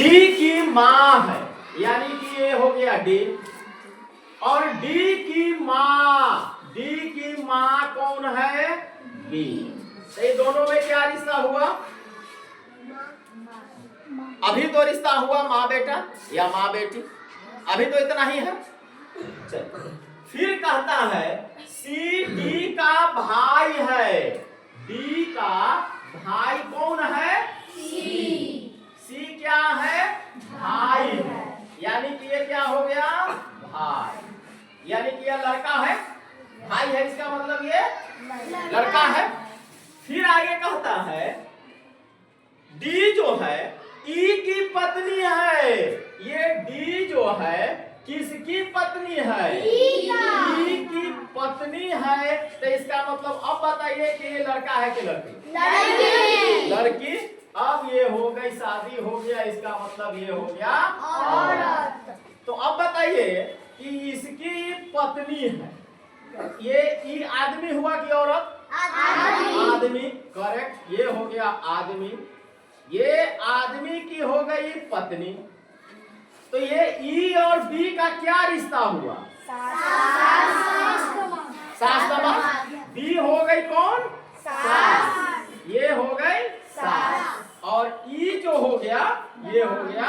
D की माँ है, यानी कि ये हो गया डी, और डी की माँ कौन है? बी। तो ये दोनों में क्या रिश्ता हुआ? अभी तो रिश्ता हुआ माँ बेटा या माँ बेटी, अभी तो इतना ही है। चल फिर कहता है सी डी का भाई है, डी का भाई कौन है? सी क्या है? भाई है, यानी कि ये क्या हो गया? भाई, यानी कि यह लड़का है, भाई है, इसका मतलब ये लड़का है। फिर आगे कहता है डी जो है ई की पत्नी है, ये डी जो है किसकी पत्नी है? ई की पत्नी है। तो इसका मतलब अब बताइए कि ये लड़का है कि लड़की? लड़की। अब ये हो गई, शादी हो गया, इसका मतलब ये हो गया औरत। तो अब बताइए कि इसकी पत्नी है, ये ई आदमी हुआ कि औरत? आदमी, करेक्ट, ये हो गया आदमी, ये आदमी की हो गई पत्नी। तो ये ई और बी का क्या रिश्ता हुआ? सास दमाद। बी हो गई कौन? सास, ये हो गई सास, और ई जो हो गया ये हो गया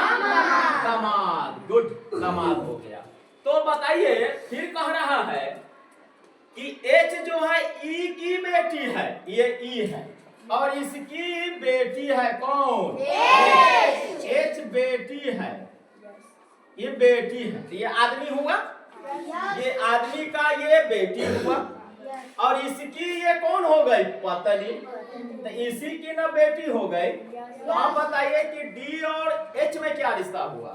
दामाद। गुड, दामाद हो गया। तो बताइए फिर कह रहा है कि एच जो है ई की बेटी है, ये ई है, और इसकी बेटी है कौन? एच बेटी है, ये बेटी है, तो ये आदमी हुआ, ये आदमी का ये बेटी हुआ, और इसकी ये कौन हो गई? पत्नी। तो इसी की ना बेटी हो गई। तो आप बताइए कि डी और एच में क्या रिश्ता हुआ?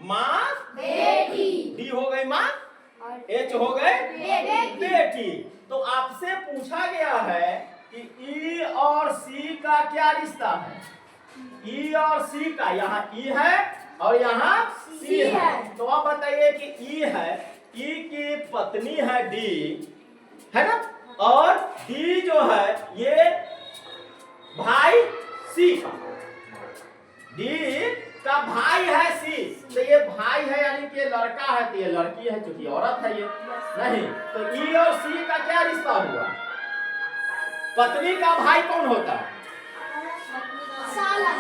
माँ बेटी। डी हो गई माँ, एच हो गई बेटी। तो आपसे पूछा गया है कि ई और सी का क्या रिश्ता है? ई और सी का, यहाँ ई है और यहाँ सी है। तो आप बताइए कि ई है, ई की पत्नी है डी, है ना, और डी जो है ये भाई सी का, डी का भाई है सी। तो ये भाई है यानी कि ये लड़का है, तो ये लड़की है, क्योंकि औरत है ये नहीं। तो ई और सी का क्या रिश्ता हुआ? पत्नी का भाई कौन होता है? साला।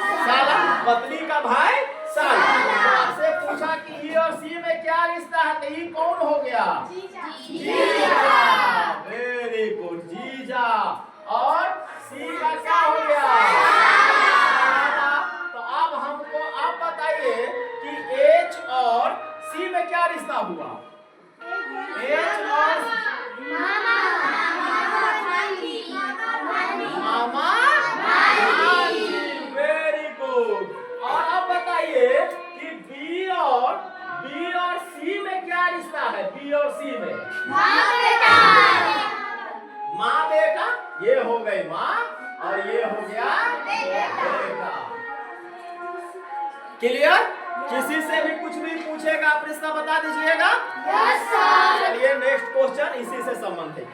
पत्नी का भाई साला। आपसे पूछा कि ई और सी में क्या रिश्ता है, तो ई कौन हो गया? जीजा। वेरी गुड, जीजा। और सी का क्या हो गया? तो अब हमको आप बताइए कि एच और सी में क्या रिश्ता हुआ? एच और मामा भाई। Very good. और अब बताइए कि बी और सी में क्या रिश्ता है? बी और सी में माँ बेटा, ये हो गई माँ और ये हो गया बेटा। क्लियर? किसी से भी कुछ भी पूछेगा आप रिश्ता बता दीजिएगा। चलिए नेक्स्ट क्वेश्चन इसी से संबंधित।